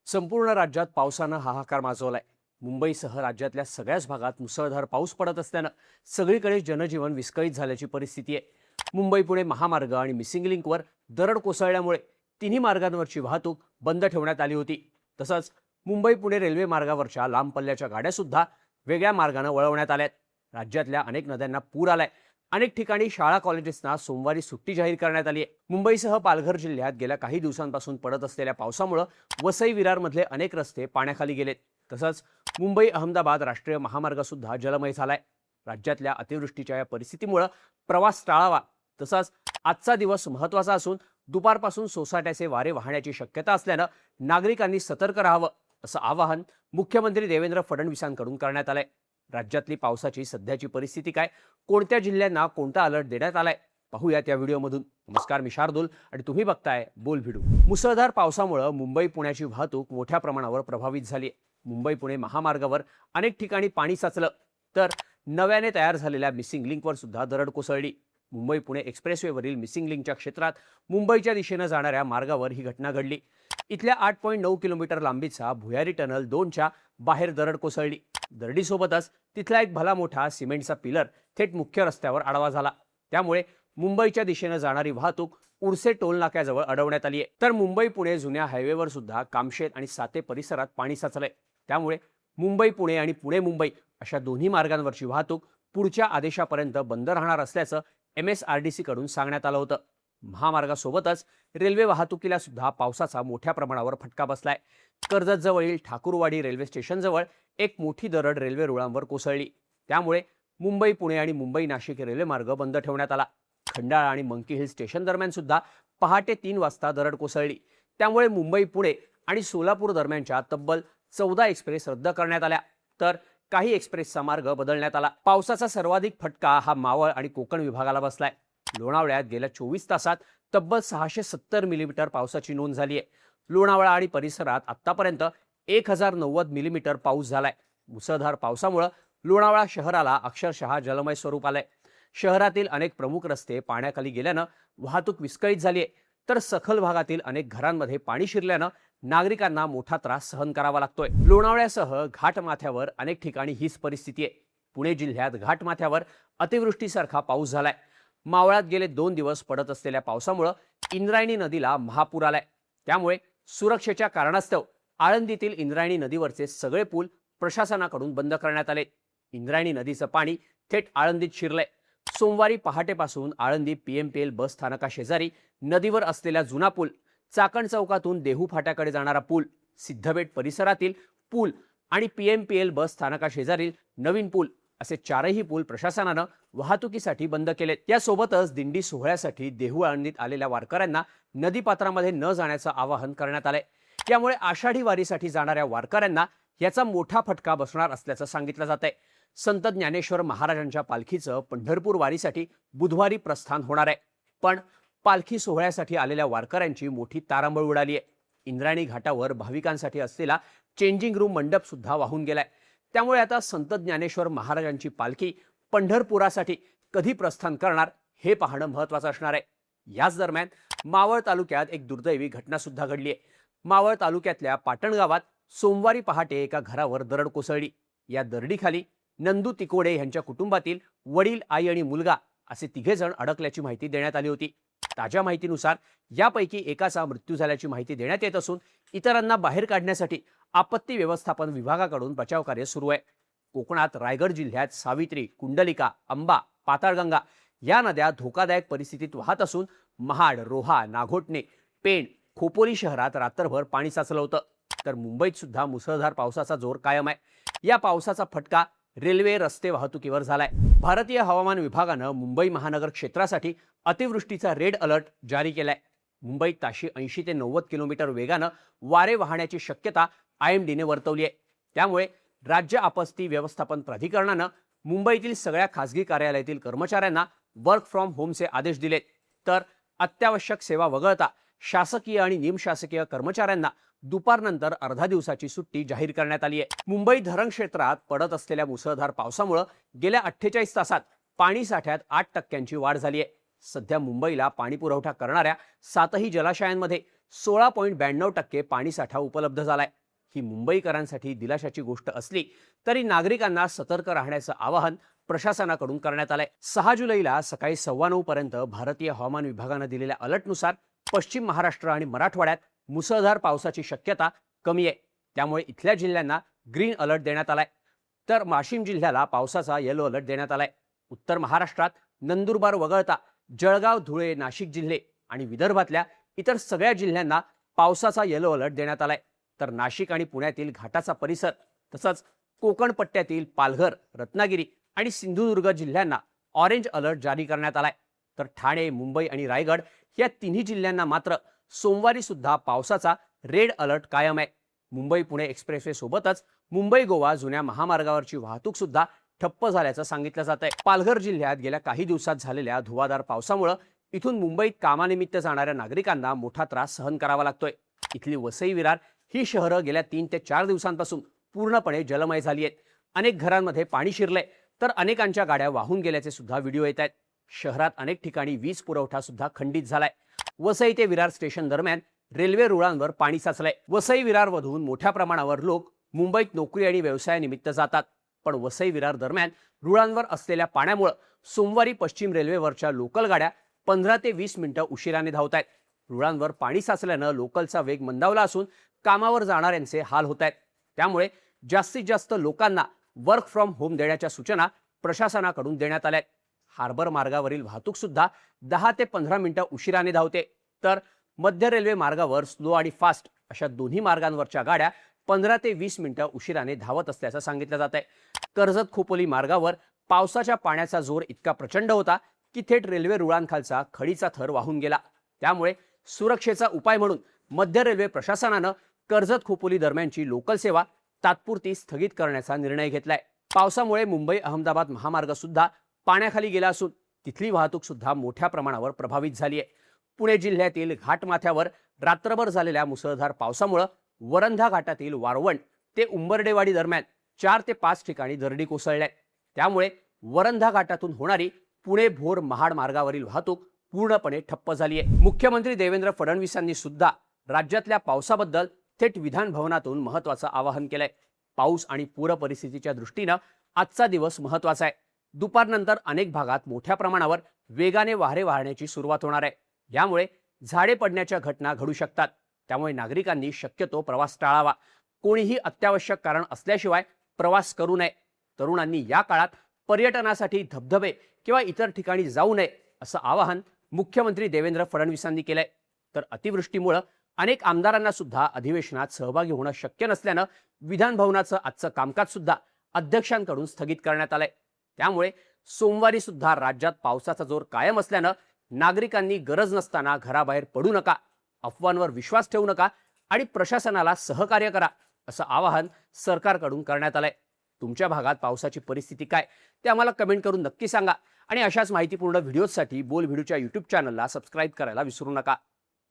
संपूर्ण राज्यात पावसानं हाहाकार माजवलाय। मुंबईसह राज्यातल्या सगळ्याच भागात मुसळधार पाऊस पडत असल्यानं सगळीकडे जनजीवन विस्कळीत झाल्याची परिस्थिती आहे। मुंबई पुणे महामार्ग आणि मिसिंग लिंकवर दरड कोसळल्यामुळे तिन्ही मार्गांवरची वाहतूक बंद ठेवण्यात आली होती। तसंच मुंबई पुणे रेल्वे मार्गावरच्या लांब पल्ल्याच्या गाड्या सुद्धा वेगळ्या मार्गाने वळवण्यात आल्यात। राज्यातल्या अनेक नद्यांना पूर आलाय। अनेक ठिकाणी शाळा कॉलेजेसना सोमवारी सुट्टी जाहीर करण्यात आली आहे। मुंबईसह पालघर जिल्ह्यात गेल्या काही दिवसांपासून पडत असलेल्या पावसामुळे वसई विरारमधले अनेक रस्ते पाण्याखाली गेलेत। तसंच मुंबई अहमदाबाद राष्ट्रीय महामार्ग सुद्धा जलमय झालाय। राज्यातल्या अतिवृष्टीच्या या परिस्थितीमुळे प्रवास टाळावा, तसंच आजचा दिवस महत्त्वाचा असून दुपारपासून सोसाट्याचे वारे वाहण्याची शक्यता असल्यानं नागरिकांनी सतर्क राहावं, असं आवाहन मुख्यमंत्री देवेंद्र फडणवीसांकडून करण्यात आलंय। राज्यातली पावसाची सध्याची परिस्थिती काय, कोणत्या जिल्ह्यांना कोणता अलर्ट देण्यात आलाय, पाहूयात या व्हिडिओमधून। नमस्कार, मी शार्दूल आणि तुम्ही बघताय बोल व्हिडिओ। मुसळधार पावसामुळे मुंबई पुण्याची वाहतूक मोठ्या प्रमाणावर प्रभावित झाली। मुंबई पुणे महामार्गावर अनेक ठिकाणी पाणी साचलं, तर नव्याने तयार झालेल्या मिसिंग लिंकवर सुद्धा दरड कोसळली। मुंबई पुणे एक्सप्रेसवेवरील मिसिंग लिंकच्या क्षेत्रात मुंबईच्या दिशेनं जाणाऱ्या मार्गावर ही घटना घडली। इथल्या 8.9 किलोमीटर लांबीचा भुयारी टनल 2च्या बाहेर दरड कोसळली। दरडीसोबतच तिथला एक भला मोठा सिमेंटचा पिलर थेट मुख्य रस्त्यावर आडवा झाला। त्यामुळे मुंबईच्या दिशेनं जाणारी वाहतूक उर्से टोल नाक्याजवळ अडवण्यात आली आहे। तर मुंबई पुणे जुन्या हायवेवर सुद्धा कामशेत आणि साते परिसरात पाणी साचलंय। त्यामुळे मुंबई पुणे आणि पुणे मुंबई अशा दोन्ही मार्गांवरची वाहतूक पुढच्या आदेशापर्यंत बंद राहणार असल्याचं MSRDC कडून सांगण्यात आलं होतं। महामार्गासोबतच रेल्वे वाहतुकीला सुद्धा पावसाचा मोठ्या प्रमाणावर फटका बसलाय। कर्जतजवळील ठाकूरवाडी रेल्वे स्टेशनजवळ एक मोठी दरड रेल्वे रुळांवर कोसळली। त्यामुळे मुंबई पुणे आणि मुंबई नाशिक रेल्वे मार्ग बंद ठेवण्यात आला। खंडाळा आणि मंकी हिल स्टेशन दरम्यान सुद्धा पहाटे 3 वाजता दरड कोसळली। त्यामुळे मुंबई पुणे आणि सोलापूर दरम्यानच्या तब्बल 14 एक्सप्रेस रद्द करण्यात आल्या, तर काही एक्सप्रेसचा मार्ग बदलण्यात आला। पावसाचा सर्वाधिक फटका हा मावळ आणि कोकण विभागाला बसलाय। लोणावळ्यात गेल्या 24 तासात तब्बल 670 मिलीमीटर पावसाची नोंद झाली आहे। लोणावळा आणि परिसरात आतापर्यंत 1090 मिलीमीटर पाऊस झालाय। मुसळधार पावसामुळे लोणावळा शहराला अक्षरशः जलमय स्वरूप आलंय। शहरातील अनेक प्रमुख रस्ते पाण्याखाली गेल्यानं वाहतूक विस्कळीत झाली आहे, तर सखल भागातील अनेक घरांमध्ये पाणी शिरल्यानं नागरिकांना मोठा त्रास सहन करावा लागतोय। लोणावळ्यासह घाटमाथ्यावर अनेक ठिकाणी हीच परिस्थिती आहे। पुणे जिल्ह्यात घाटमाथ्यावर अतिवृष्टीसारखा पाऊस झालाय। मावळात गेले 2 दिवस पडत असलेल्या पावसामुळे इंद्रायणी नदीला महापूर आलाय। त्यामुळे सुरक्षेच्या कारणास्तव आळंदीतील इंद्रायणी नदीवरचे सगळे पूल प्रशासनाकडून बंद करण्यात आले। इंद्रायणी नदीचं पाणी थेट आळंदीत शिरलंय। सोमवारी पहाटेपासून आळंदी PMPL बस स्थानकाशेजारी नदीवर असलेला जुना पूल, चाकण चौकातून देहू फाट्याकडे जाणारा पूल, सिद्धबेट परिसरातील पूल आणि PMPL बस स्थानकाशेजारील नवीन पूल असे 4ही पूल प्रशासनानं वाहतुकीसाठी बंद केलेत। यासोबतच दिंडी सोहळ्यासाठी देहू आळंदीत आलेल्या वारकऱ्यांना नदीपात्रामध्ये न जाण्याचं आवाहन करण्यात आलंय। यामुळे आषाढी वारीसाठी जाणाऱ्या वारकऱ्यांना याचा मोठा फटका बसणार असल्याचं सांगितलं जात आहे। संत ज्ञानेश्वर महाराजांच्या पालखीचं पंढरपूर वारीसाठी बुधवारी प्रस्थान होणार आहे, पण पालखी सोहळ्यासाठी आलेल्या वारकऱ्यांची मोठी तारांबळ उडाली आहे। इंद्रायणी घाटावर भाविकांसाठी असलेला चेंजिंग रूम मंडप सुद्धा वाहून गेलाय। त्यामुळे आता संत ज्ञानेश्वर महाराजांची पालखी पंढरपुरासाठी कधी प्रस्थान करणार हे पाहणं महत्त्वाचं असणार आहे। याच दरम्यान मावळ तालुक्यात एक दुर्दैवी घटना सुद्धा घडली आहे। मावळ तालुक्यातल्या पाटण गावात सोमवारी पहाटे एका घरावर दरड कोसळली। या दरडीखाली नंदू तिकोडे यांच्या कुटुंबातील वडील, आई आणि मुलगा असे 3 जण अडकल्याची माहिती देण्यात आली होती। ताज्या माहितीनुसार यापैकी एकाचा मृत्यू झाल्याची माहिती देण्यात येत असून इतरांना बाहेर काढण्यासाठी आपत्ती व्यवस्थापन विभागाकडून बचाव कार्य सुरू आहे। कोकणात रायगड जिल्ह्यात सावित्री, कुंडलिका, अंबा, पाताळगंगा या नद्या धोकादायक परिस्थितीत वाहत असून महाड, रोहा, नागोठणे, पेण, खोपोली शहरात रात्रभर पाणी साचलं होतं। तर मुंबईत सुद्धा मुसळधार पावसाचा जोर कायम आहे। या पावसाचा फटका रेल्वे, रस्ते वाहतुकीवर झालाय। भारतीय हवामान विभागानं मुंबई महानगर क्षेत्रासाठी अतिवृष्टीचा रेड अलर्ट जारी केलाय। मुंबईत ताशी 80 ते 90 किलोमीटर वेगानं वारे वाहण्याची शक्यता IMDने वर्तवली आहे। त्यामुळे राज्य आपत्ती व्यवस्थापन प्राधिकरणानं मुंबईतील सगळ्या खासगी कार्यालयातील कर्मचाऱ्यांना वर्क फ्रॉम होमचे आदेश दिलेत, तर अत्यावश्यक सेवा वगळता शासकीय आणि निमशासकीय कर्मचाऱ्यांना दुपारनंतर अर्धा दिवसाची सुट्टी जाहीर करण्यात आली आहे। मुंबई धरण क्षेत्रात पडत असलेल्या मुसळधार पावसामुळे गेल्या 48 तासात पाणी साठ्यात 8% वाढ झाली आहे। सध्या मुंबईला पाणी पुरवठा करणाऱ्या 7ही जलाशयांमध्ये 16.92% पाणी साठा उपलब्ध झालाय। ही मुंबईकरांसाठी दिलाशाची गोष्ट असली तरी नागरिकांना सतर्क राहण्याचं आवाहन प्रशासनाकडून करण्यात आलंय। 6 जुलैला सकाळी 9:15 पर्यंत भारतीय हवामान विभागानं दिलेल्या अलर्टनुसार पश्चिम महाराष्ट्र आणि मराठवाड्यात मुसळधार पावसाची शक्यता कमी आहे। त्यामुळे इथल्या जिल्ह्यांना ग्रीन अलर्ट देण्यात आलाय, तर वाशिम जिल्ह्याला पावसाचा येलो अलर्ट देण्यात आलाय। उत्तर महाराष्ट्रात नंदुरबार वगळता जळगाव, धुळे, नाशिक जिल्हे आणि विदर्भातल्या इतर सगळ्या जिल्ह्यांना पावसाचा येलो अलर्ट देण्यात आलाय। तर नाशिक आणि पुण्यातील घाटाचा परिसर तसंच कोकण पट्ट्यातील पालघर, रत्नागिरी आणि सिंधुदुर्ग जिल्ह्यांना ऑरेंज अलर्ट जारी करण्यात आलाय। तर ठाणे, मुंबई आणि रायगड या तिन्ही जिल्ह्यांना मात्र सोमवारी सुद्धा पावसाचा रेड अलर्ट कायम आहे। मुंबई पुणे एक्सप्रेसवे सोबतच मुंबई गोवा जुन्या महामार्गावरची वाहतूक सुद्धा ठप्प झाल्याचं सांगितलं जात आहे। पालघर जिल्ह्यात गेल्या काही दिवसात झालेल्या धुवाधार पावसामुळे इथून मुंबईत कामानिमित्त जाणाऱ्या नागरिकांना मोठा त्रास सहन करावा लागतोय। इथली वसई, विरार ही शहरं गेल्या 3 ते 4 दिवसांपासून पूर्णपणे जलमय झाली आहेत। अनेक घरांमध्ये पाणी शिरलंय, तर अनेकांच्या गाड्या वाहून गेल्याचे सुद्धा व्हिडिओ येत आहेत। शहरात अनेक ठिकाणी वीज पुरवठा सुद्धा खंडित झालाय। वसई ते विरार स्टेशन दरम्यान रेल्वे रुळांवर पाणी साचलंय। वसई विरारमधून मोठ्या प्रमाणावर लोक मुंबईत नोकरी आणि व्यवसायानिमित्त जातात, पण वसई विरार दरम्यान रुळांवर असलेल्या पाण्यामुळे सोमवारी पश्चिम रेल्वेवरच्या लोकल गाड्या 15 ते 20 मिनिटं उशिराने धावत आहेत। रुळांवर पाणी साचल्यानं लोकलचा वेग मंदावला असून कामावर जाणाऱ्यांचे हाल होत आहेत। त्यामुळे जास्तीत जास्त लोकांना वर्क फ्रॉम होम देण्याच्या सूचना प्रशासनाकडून देण्यात आल्या आहेत। हार्बर मार्गावरील वाहतूक सुद्धा 10 ते 15 मिनिटं उशिराने धावते, तर मध्य रेल्वे मार्गावर स्लो आणि फास्ट अशा दोन्ही मार्गांवरच्या गाड्या 15 ते 20 मिनिटं उशिराने धावत असल्याचं सांगितलं जात आहे। कर्जत खोपोली मार्गावर पावसाच्या पाण्याचा जोर इतका प्रचंड होता की थेट रेल्वे रुळांखालचा खडीचा थर वाहून गेला। त्यामुळे सुरक्षेचा उपाय म्हणून मध्य रेल्वे प्रशासनानं कर्जत खोपोली दरम्यानची लोकल सेवा तात्पुरती स्थगित करण्याचा निर्णय घेतलाय। पावसामुळे मुंबई अहमदाबाद महामार्ग सुद्धा पाण्याखाली गेला असून तिथली वाहतूक सुद्धा मोठ्या प्रमाणावर प्रभावित झाली आहे। पुणे जिल्ह्यातील घाटमाथ्यावर रात्रभर झालेल्या मुसळधार पावसामुळे वरंधा घाटातील वारवण ते उंबर्डेवाडी दरम्यान 4 ते 5 ठिकाणी दरडी कोसळल्या। त्यामुळे वरंधा घाटातून होणारी पुणे भोर महाड मार्गावरील वाहतूक पूर्णपणे ठप्प झाली आहे। मुख्यमंत्री देवेंद्र फडणवीसांनी सुद्धा राज्यातल्या पावसाबद्दल थेट विधान भवनातून महत्त्वाचं आवाहन केलंय। पाऊस आणि पूर परिस्थितीच्या दृष्टीनं आजचा दिवस महत्त्वाचा आहे। दुपारनंतर अनेक भागात मोठ्या प्रमाणावर वेगाने वारे वाहण्याची सुरुवात होणार आहे। यामुळे झाडे पडण्याच्या घटना घडू शकतात, त्यामुळे नागरिकांनी शक्यतो प्रवास टाळावा। कोणीही अत्यावश्यक कारण असल्याशिवाय प्रवास करू नये। तरुणांनी या काळात पर्यटनासाठी धबधबे किंवा इतर ठिकाणी जाऊ नये असं आवाहन मुख्यमंत्री देवेंद्र फडणवीसांनी केलंय। तर अतिवृष्टीमुळे अनेक आमदारांना सुद्धा अधिवेशनात सहभागी होणं शक्य नसल्यानं विधान भवनाचं आजचं कामकाज सुद्धा अध्यक्षांकडून स्थगित करण्यात आलंय। त्यामुळे सोमवारी सुद्धा राज्यात पावसाचा जोर कायम असल्यानं नागरिकांनी गरज नसताना घराबाहेर पडू नका, अफवांवर विश्वास ठेवू नका आणि प्रशासनाला सहकार्य करा असं आवाहन सरकारकडून करण्यात आलंय। तुमच्या भागात पावसाची परिस्थिती काय ते आम्हाला कमेंट करून नक्की सांगा आणि अशाच माहितीपूर्ण व्हिडिओसाठी बोल व्हिडिओच्या YouTube चॅनलला सबस्क्राईब करायला विसरू नका।